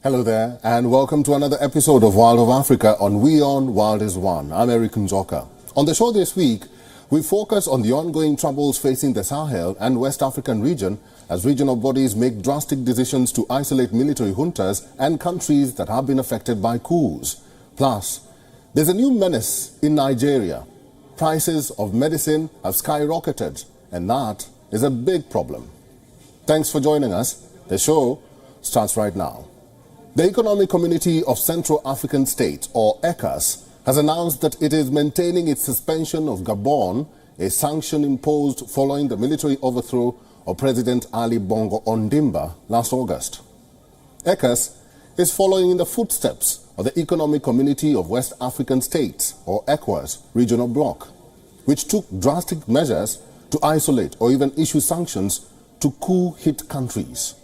Hello there, and welcome to another episode of World of Africa on WION World is One. I'm Erik Njoka. On the show this week, we focus on the ongoing troubles facing the Sahel and West African region as regional bodies make drastic decisions to isolate military juntas and countries that have been affected by coups. Plus, there's a new menace in Nigeria. Prices of medicine have skyrocketed, and that is a big problem. Thanks for joining us. The show starts right now. The Economic Community of Central African States, or ECOWAS, has announced that it is maintaining its suspension of Gabon, a sanction imposed following the military overthrow of President Ali Bongo Ondimba last August. ECOWAS is following in the footsteps of the Economic Community of West African States, or ECOWAS, regional bloc, which took drastic measures to isolate or even issue sanctions to coup-hit countries.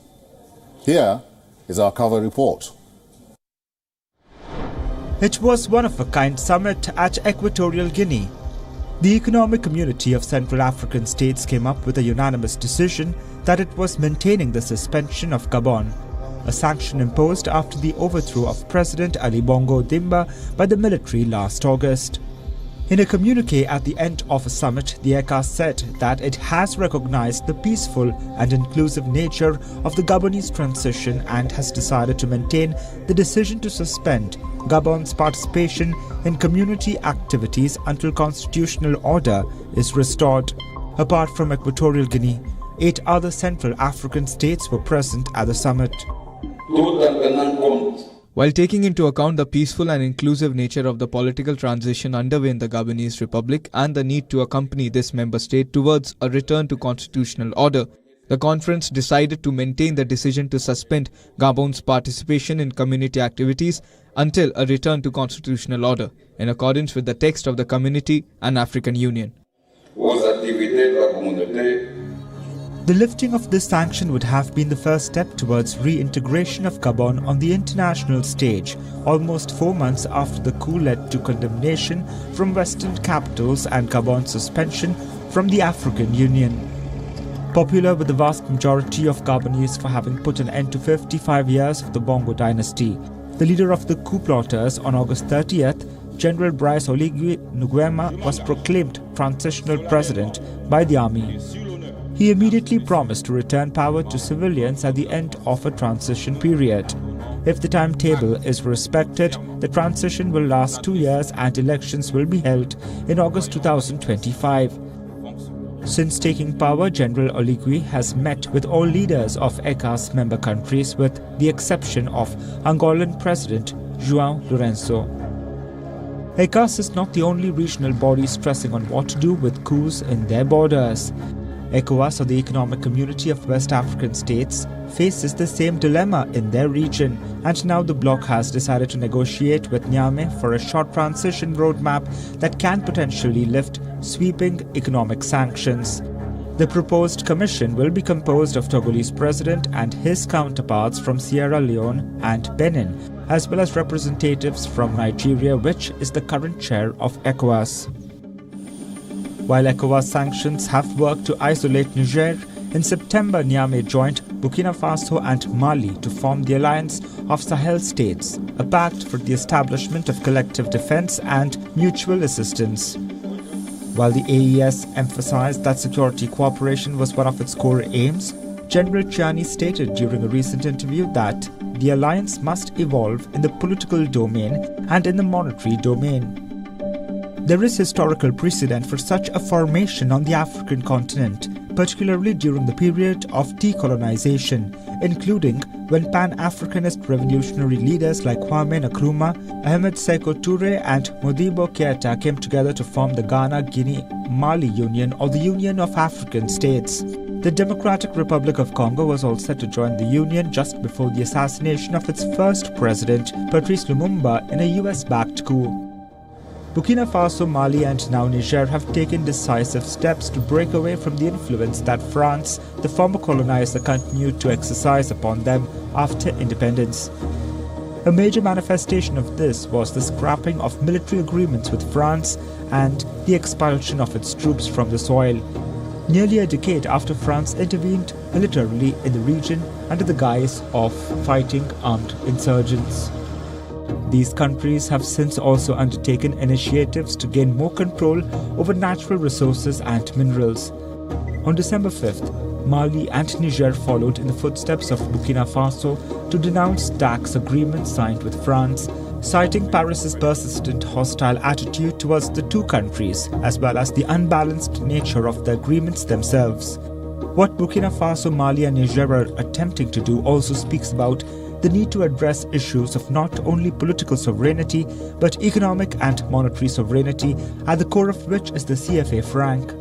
Here is our cover report. It was one-of-a-kind summit at Equatorial Guinea. The Economic Community of Central African States came up with a unanimous decision that it was maintaining the suspension of Gabon, a sanction imposed after the overthrow of President Ali Bongo Ondimba by the military last August. In a communique at the end of a summit, the ECOWAS said that it has recognized the peaceful and inclusive nature of the Gabonese transition and has decided to maintain the decision to suspend Gabon's participation in community activities until constitutional order is restored. Apart from Equatorial Guinea, 8 other Central African states were present at the summit. While taking into account the peaceful and inclusive nature of the political transition underway in the Gabonese Republic and the need to accompany this member state towards a return to constitutional order, the conference decided to maintain the decision to suspend Gabon's participation in community activities until a return to constitutional order, in accordance with the text of the Community and African Union. The lifting of this sanction would have been the first step towards reintegration of Gabon on the international stage, almost 4 months after the coup led to condemnation from Western capitals and Gabon's suspension from the African Union. Popular with the vast majority of Gabonese for having put an end to 55 years of the Bongo dynasty, the leader of the coup plotters on August 30th, General Brice Oligui Nguema, was proclaimed transitional president by the army. He immediately promised to return power to civilians at the end of a transition period. If the timetable is respected, the transition will last 2 years and elections will be held in August 2025. Since taking power, General Oligui has met with all leaders of ECOWAS member countries with the exception of Angolan President João Lourenço. ECOWAS is not the only regional body stressing on what to do with coups in their borders. ECOWAS, or the Economic Community of West African States, faces the same dilemma in their region, and now the bloc has decided to negotiate with Niamey for a short transition roadmap that can potentially lift sweeping economic sanctions. The proposed commission will be composed of Togolese president and his counterparts from Sierra Leone and Benin, as well as representatives from Nigeria, which is the current chair of ECOWAS. While ECOWAS sanctions have worked to isolate Niger, in September Niamey joined Burkina Faso and Mali to form the Alliance of Sahel States, a pact for the establishment of collective defense and mutual assistance. While the AES emphasized that security cooperation was one of its core aims, General Chiani stated during a recent interview that the alliance must evolve in the political domain and in the monetary domain. There is historical precedent for such a formation on the African continent, particularly during the period of decolonization, including when Pan-Africanist revolutionary leaders like Kwame Nkrumah, Ahmed Sékou Touré and Modibo Keïta came together to form the Ghana-Guinea-Mali Union, or the Union of African States. The Democratic Republic of Congo was all set to join the Union just before the assassination of its first president, Patrice Lumumba, in a US-backed coup. Burkina Faso, Mali and now Niger have taken decisive steps to break away from the influence that France, the former colonizer, continued to exercise upon them after independence. A major manifestation of this was the scrapping of military agreements with France and the expulsion of its troops from the soil. Nearly a decade after France intervened militarily in the region, under the guise of fighting armed insurgents. These countries have since also undertaken initiatives to gain more control over natural resources and minerals. On December 5th, Mali and Niger followed in the footsteps of Burkina Faso to denounce tax agreements signed with France, citing Paris's persistent hostile attitude towards the two countries, as well as the unbalanced nature of the agreements themselves. What Burkina Faso, Mali and Niger are attempting to do also speaks about the need to address issues of not only political sovereignty, but economic and monetary sovereignty, at the core of which is the CFA franc.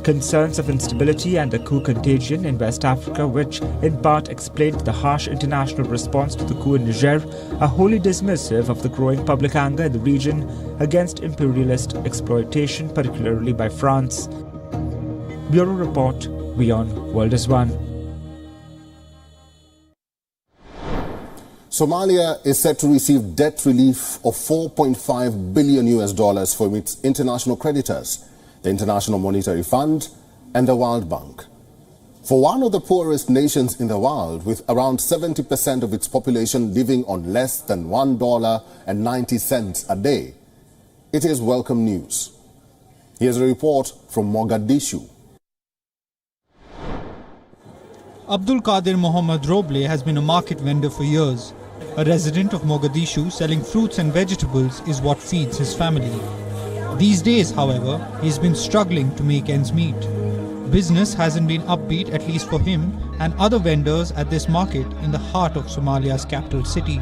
Concerns of instability and a coup contagion in West Africa, which in part explained the harsh international response to the coup in Niger, are wholly dismissive of the growing public anger in the region against imperialist exploitation, particularly by France. Bureau Report, WION World is One. Somalia is set to receive debt relief of $4.5 billion from its international creditors, the International Monetary Fund and the World Bank. For one of the poorest nations in the world, with around 70% of its population living on less than $1.90 a day, it is welcome news. Here's a report from Mogadishu. Abdul Qadir Mohammed Roble has been a market vendor for years. A resident of Mogadishu selling fruits and vegetables is what feeds his family. These days, however, he's been struggling to make ends meet. Business hasn't been upbeat, at least for him and other vendors at this market in the heart of Somalia's capital city.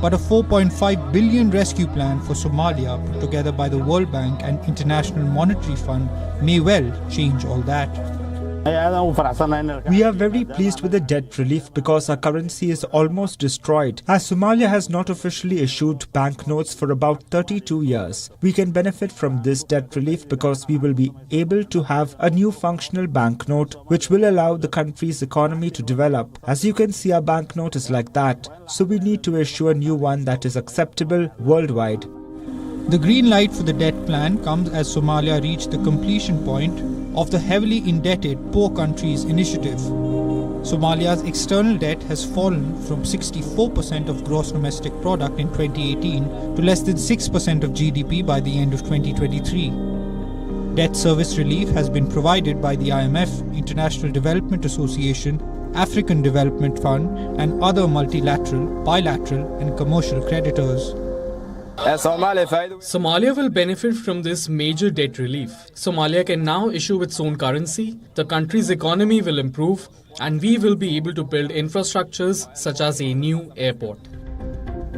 But a $4.5 billion rescue plan for Somalia put together by the World Bank and International Monetary Fund may well change all that. We are very pleased with the debt relief because our currency is almost destroyed. As Somalia has not officially issued banknotes for about 32 years, we can benefit from this debt relief because we will be able to have a new functional banknote which will allow the country's economy to develop. As you can see, our banknote is like that, so we need to issue a new one that is acceptable worldwide. The green light for the debt plan comes as Somalia reached the completion point of the heavily indebted Poor Countries Initiative. Somalia's external debt has fallen from 64% of gross domestic product in 2018 to less than 6% of GDP by the end of 2023. Debt service relief has been provided by the IMF, International Development Association, African Development Fund, and other multilateral, bilateral, and commercial creditors. Somalia will benefit from this major debt relief. Somalia can now issue its own currency, the country's economy will improve, and we will be able to build infrastructures such as a new airport.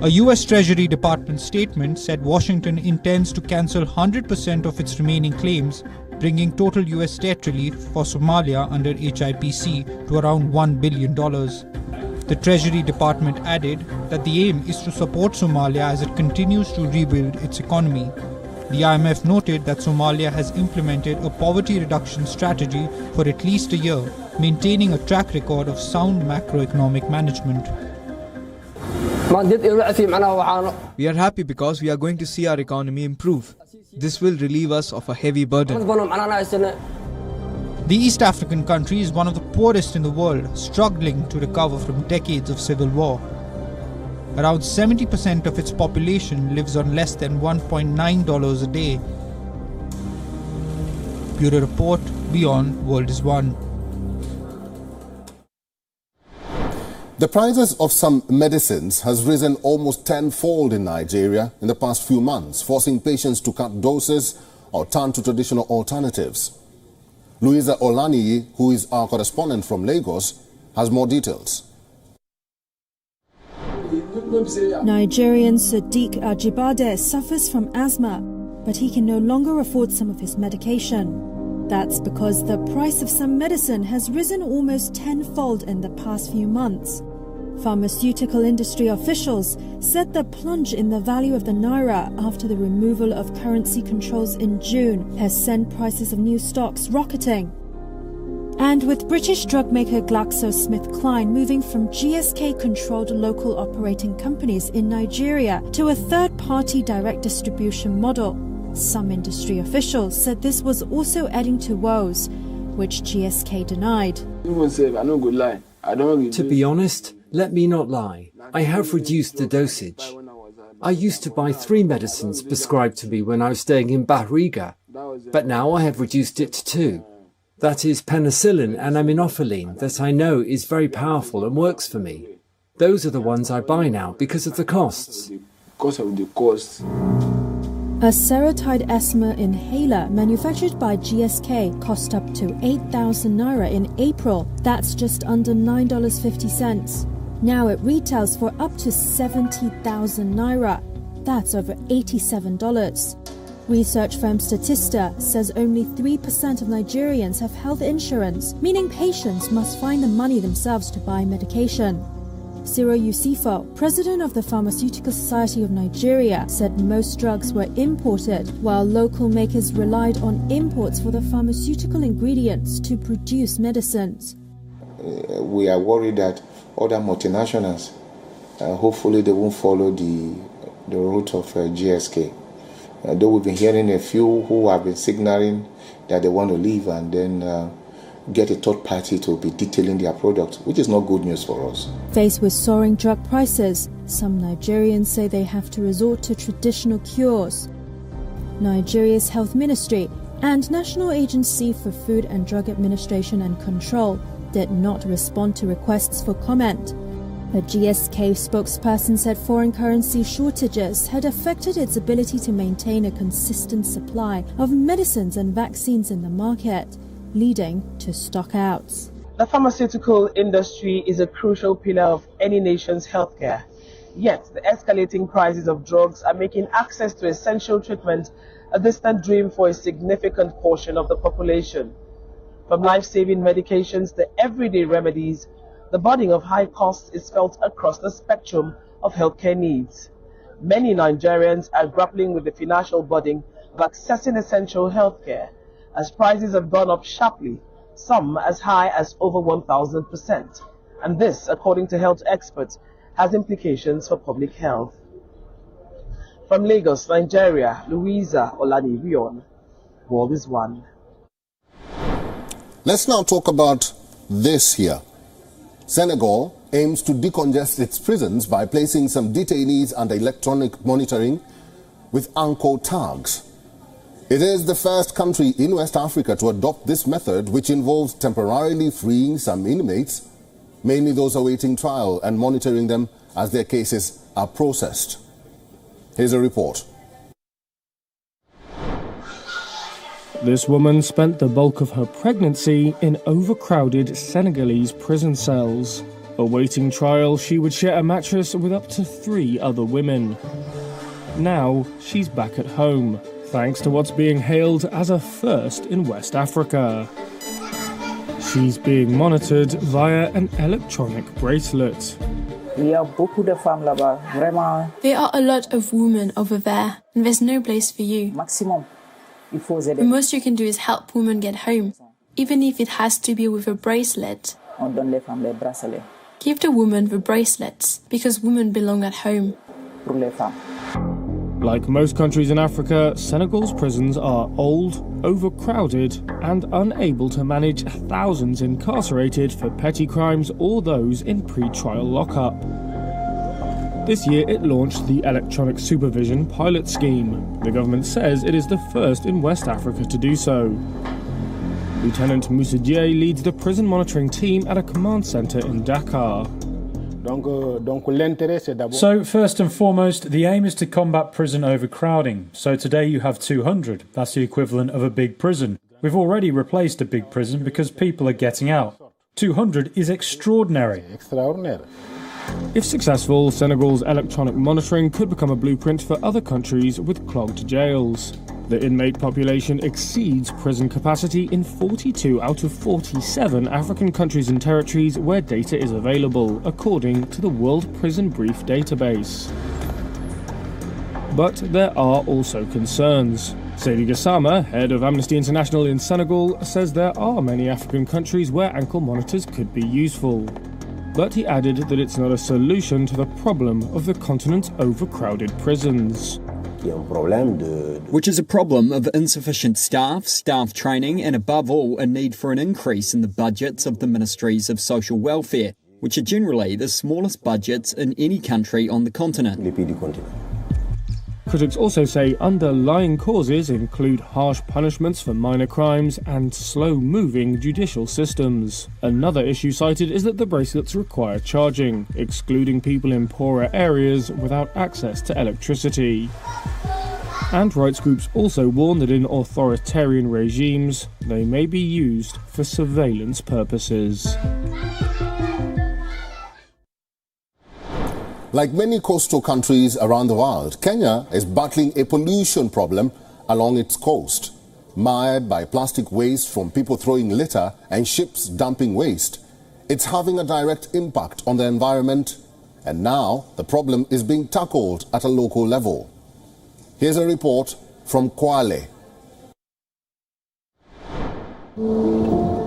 A US Treasury Department statement said Washington intends to cancel 100% of its remaining claims, bringing total US debt relief for Somalia under HIPC to around $1 billion. The Treasury Department added that the aim is to support Somalia as it continues to rebuild its economy. The IMF noted that Somalia has implemented a poverty reduction strategy for at least a year, maintaining a track record of sound macroeconomic management. We are happy because we are going to see our economy improve. This will relieve us of a heavy burden. The East African country is one of the poorest in the world, struggling to recover from decades of civil war. Around 70% of its population lives on less than $1.9 a day. Bureau Report, WION World is One. The prices of some medicines has risen almost tenfold in Nigeria in the past few months, forcing patients to cut doses or turn to traditional alternatives. Louisa Olaniyi, who is our correspondent from Lagos, has more details. Nigerian Sadiq Ajibade suffers from asthma, but he can no longer afford some of his medication. That's because the price of some medicine has risen almost tenfold in the past few months. Pharmaceutical industry officials said the plunge in the value of the naira after the removal of currency controls in June has sent prices of new stocks rocketing. And with British drug maker GlaxoSmithKline moving from GSK-controlled local operating companies in Nigeria to a third-party direct distribution model, some industry officials said this was also adding to woes, which GSK denied. To be honest, let me not lie, I have reduced the dosage. I used to buy 3 medicines prescribed to me when I was staying in Bahriga, but now I have reduced it to 2. That is penicillin and aminophylline that I know is very powerful and works for me. Those are the ones I buy now because of the costs. A serotype asthma inhaler manufactured by GSK cost up to 8,000 naira in April. That's just under $9.50. Now it retails for up to 70,000 naira. That's over $87. Research firm Statista says only 3% of Nigerians have health insurance, meaning patients must find the money themselves to buy medication. Ciro Yusifo, president of the Pharmaceutical Society of Nigeria, said most drugs were imported, while local makers relied on imports for the pharmaceutical ingredients to produce medicines. We are worried that other multinationals, hopefully they won't follow the route of GSK. Though we've been hearing a few who have been signaling that they want to leave and then get a third party to be detailing their product, which is not good news for us. Faced with soaring drug prices, some Nigerians say they have to resort to traditional cures. Nigeria's Health Ministry and National Agency for Food and Drug Administration and Control did not respond to requests for comment. A GSK spokesperson said foreign currency shortages had affected its ability to maintain a consistent supply of medicines and vaccines in the market, leading to stockouts. The pharmaceutical industry is a crucial pillar of any nation's healthcare. Yet, the escalating prices of drugs are making access to essential treatment a distant dream for a significant portion of the population. From life-saving medications to everyday remedies, the burden of high costs is felt across the spectrum of healthcare needs. Many Nigerians are grappling with the financial burden of accessing essential healthcare, as prices have gone up sharply, some as high as over 1,000%. And this, according to health experts, has implications for public health. From Lagos, Nigeria, Louisa Olani, WION, World is One. Let's now talk about this here. Senegal aims to decongest its prisons by placing some detainees under electronic monitoring with anchor tags. It is the first country in West Africa to adopt this method, which involves temporarily freeing some inmates, mainly those awaiting trial, and monitoring them as their cases are processed. Here's a report. This woman spent the bulk of her pregnancy in overcrowded Senegalese prison cells. Awaiting trial, she would share a mattress with up to 3 other women. Now, she's back at home, thanks to what's being hailed as a first in West Africa. She's being monitored via an electronic bracelet. There are a lot of women over there, and there's no place for you. The most you can do is help women get home, even if it has to be with a bracelet. Give the women the bracelets, because women belong at home. Like most countries in Africa, Senegal's prisons are old, overcrowded, and unable to manage thousands incarcerated for petty crimes or those in pre-trial lockup. This year it launched the Electronic Supervision Pilot Scheme. The government says it is the first in West Africa to do so. Lieutenant Moussa Dieye leads the prison monitoring team at a command centre in Dakar. So first and foremost, the aim is to combat prison overcrowding. So today you have 200. That's the equivalent of a big prison. We've already replaced a big prison because people are getting out. 200 is extraordinary. If successful, Senegal's electronic monitoring could become a blueprint for other countries with clogged jails. The inmate population exceeds prison capacity in 42 out of 47 African countries and territories where data is available, according to the World Prison Brief database. But there are also concerns. Seydi Gassama, head of Amnesty International in Senegal, says there are many African countries where ankle monitors could be useful. But he added that it's not a solution to the problem of the continent's overcrowded prisons. which is a problem of insufficient staff training, and above all, a need for an increase in the budgets of the ministries of social welfare, which are generally the smallest budgets in any country on the continent. Critics also say underlying causes include harsh punishments for minor crimes and slow-moving judicial systems. Another issue cited is that the bracelets require charging, excluding people in poorer areas without access to electricity. And rights groups also warn that in authoritarian regimes, they may be used for surveillance purposes. Like many coastal countries around the world, Kenya is battling a pollution problem along its coast. Mired by plastic waste from people throwing litter and ships dumping waste, it's having a direct impact on the environment, and now the problem is being tackled at a local level. Here's a report from Kwale.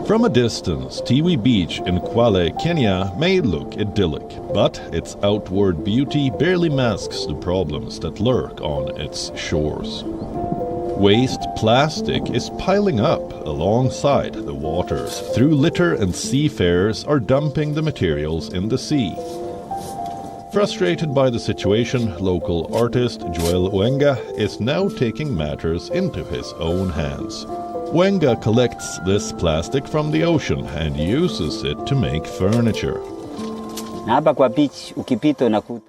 From a distance, Tiwi Beach in Kwale, Kenya may look idyllic, but its outward beauty barely masks the problems that lurk on its shores. Waste plastic is piling up alongside the waters. Through litter and seafarers are dumping the materials in the sea. Frustrated by the situation, local artist Joel Wenga is now taking matters into his own hands. Wenga collects this plastic from the ocean and uses it to make furniture.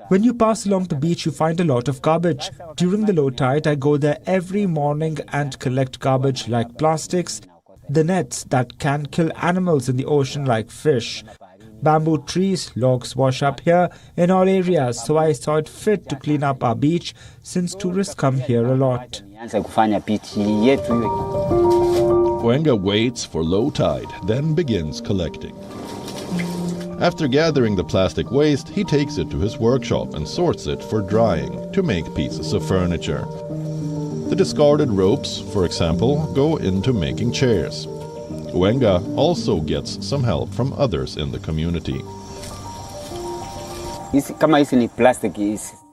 When you pass along the beach, you find a lot of garbage. During the low tide, I go there every morning and collect garbage like plastics, the nets that can kill animals in the ocean like fish. Bamboo trees, logs wash up here in all areas, so I saw it fit to clean up our beach since tourists come here a lot. Wenga waits for low tide, then begins collecting. After gathering the plastic waste, he takes it to his workshop and sorts it for drying to make pieces of furniture. The discarded ropes, for example, go into making chairs. Wenga also gets some help from others in the community.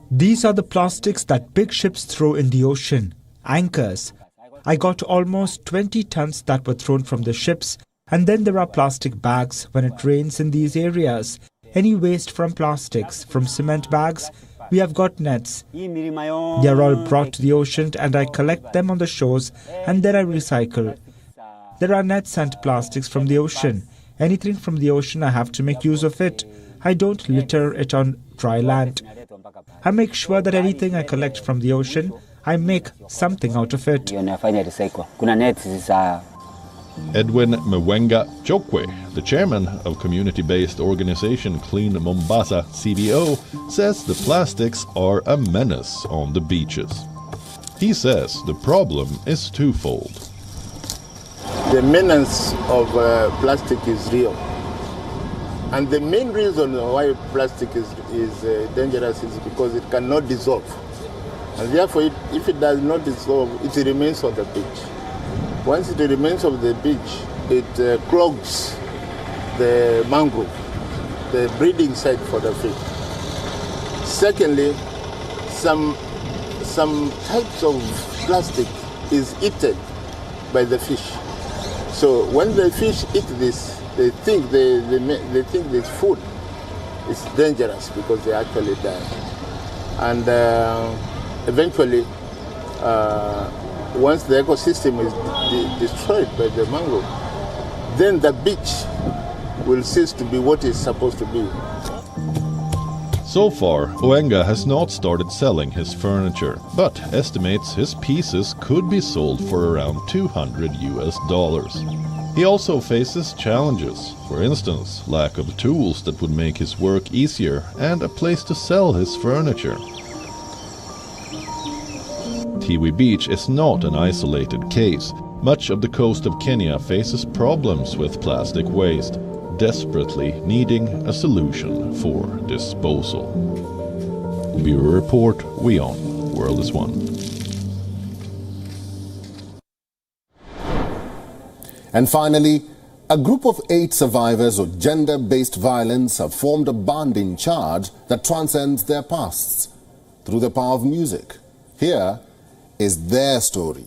These are the plastics that big ships throw in the ocean, anchors. I got almost 20 tons that were thrown from the ships, and then there are plastic bags when it rains in these areas. Any waste from plastics, from cement bags, we have got nets. They are all brought to the ocean and I collect them on the shores and then I recycle. There are nets and plastics from the ocean. Anything from the ocean, I have to make use of it. I don't litter it on dry land. I make sure that anything I collect from the ocean, I make something out of it. Edwin Mwenga Chokwe, the chairman of community-based organization Clean Mombasa CBO, says the plastics are a menace on the beaches. He says the problem is twofold. The menace of plastic is real. And the main reason why plastic is dangerous is because it cannot dissolve. And therefore, if it does not dissolve, it remains on the beach. Once it remains on the beach, it clogs the mangrove, the breeding site for the fish. Secondly, some types of plastic is eaten by the fish. So when the fish eat this, they think this food is dangerous because they actually die. And eventually, once the ecosystem is destroyed by the mangrove, then the beach will cease to be what it's supposed to be. So far, Oenga has not started selling his furniture, but estimates his pieces could be sold for around $200 US. He also faces challenges, for instance, lack of tools that would make his work easier and a place to sell his furniture. Tiwi Beach is not an isolated case. Much of the coast of Kenya faces problems with plastic waste, desperately needing a solution for disposal. Bureau Report, WION, World is One. And finally, a group of 8 survivors of gender-based violence have formed a band in charge that transcends their pasts through the power of music. Here is their story.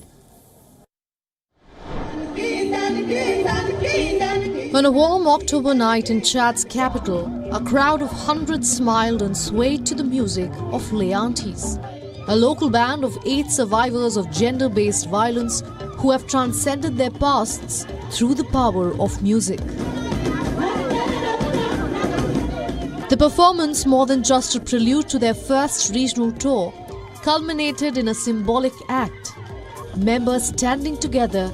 On a warm October night in Chad's capital, a crowd of hundreds smiled and swayed to the music of Les Aunties, a local band of 8 survivors of gender-based violence who have transcended their pasts through the power of music. The performance, more than just a prelude to their first regional tour, culminated in a symbolic act. Members standing together,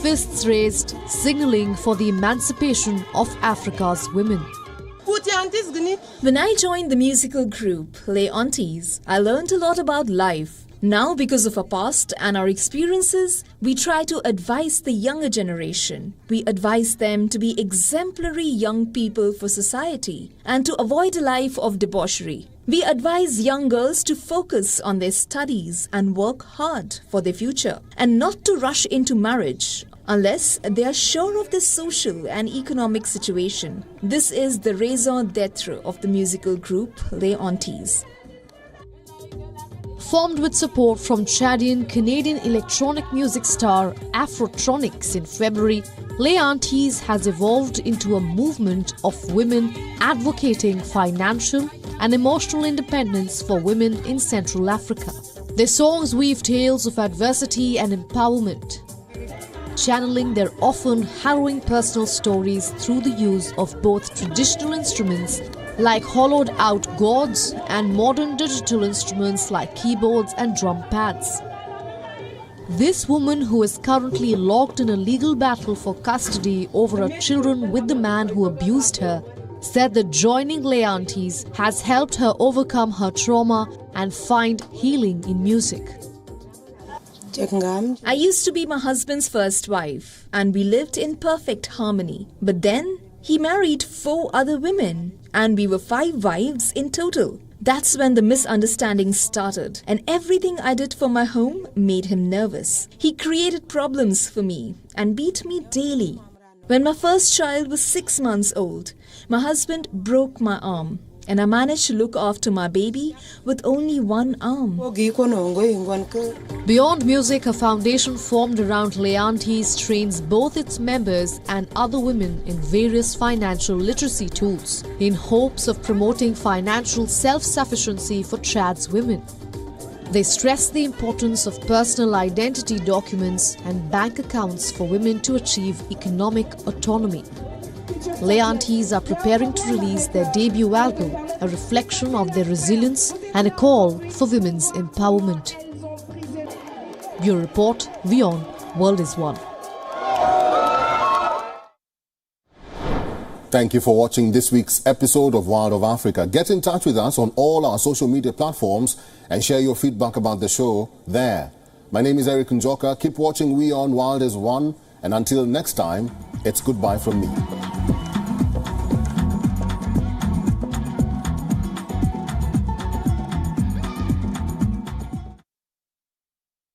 fists raised, signaling for the emancipation of Africa's women. When I joined the musical group, Les Aunties, I learned a lot about life. Now, because of our past and our experiences, we try to advise the younger generation. We advise them to be exemplary young people for society and to avoid a life of debauchery. We advise young girls to focus on their studies and work hard for their future and not to rush into marriage unless they are sure of their social and economic situation. This is the raison d'etre of the musical group Les Aunties. Formed with support from Chadian-Canadian electronic music star Afrotronics in February, Les Aunties has evolved into a movement of women advocating financial and emotional independence for women in Central Africa. Their songs weave tales of adversity and empowerment, channeling their often harrowing personal stories through the use of both traditional instruments like hollowed-out gourds and modern digital instruments like keyboards and drum pads. This woman, who is currently locked in a legal battle for custody over her children with the man who abused her, said that joining Les Aunties has helped her overcome her trauma and find healing in music. I used to be my husband's first wife, and we lived in perfect harmony. But then he married 4 other women, and we were 5 wives in total. That's when the misunderstandings started, and everything I did for my home made him nervous. He created problems for me and beat me daily. When my first child was 6 months old, my husband broke my arm, and I managed to look after my baby with only 1 arm. Beyond Music, a foundation formed around Les Aunties trains both its members and other women in various financial literacy tools in hopes of promoting financial self-sufficiency for Chad's women. They stress the importance of personal identity documents and bank accounts for women to achieve economic autonomy. Les Aunties are preparing to release their debut album, a reflection of their resilience and a call for women's empowerment. Bureau Report, WION, World is One. Thank you for watching this week's episode of World of Africa. Get in touch with us on all our social media platforms and share your feedback about the show there. My name is Erik Njoka. Keep watching WION World is One, and until next time, it's goodbye from me.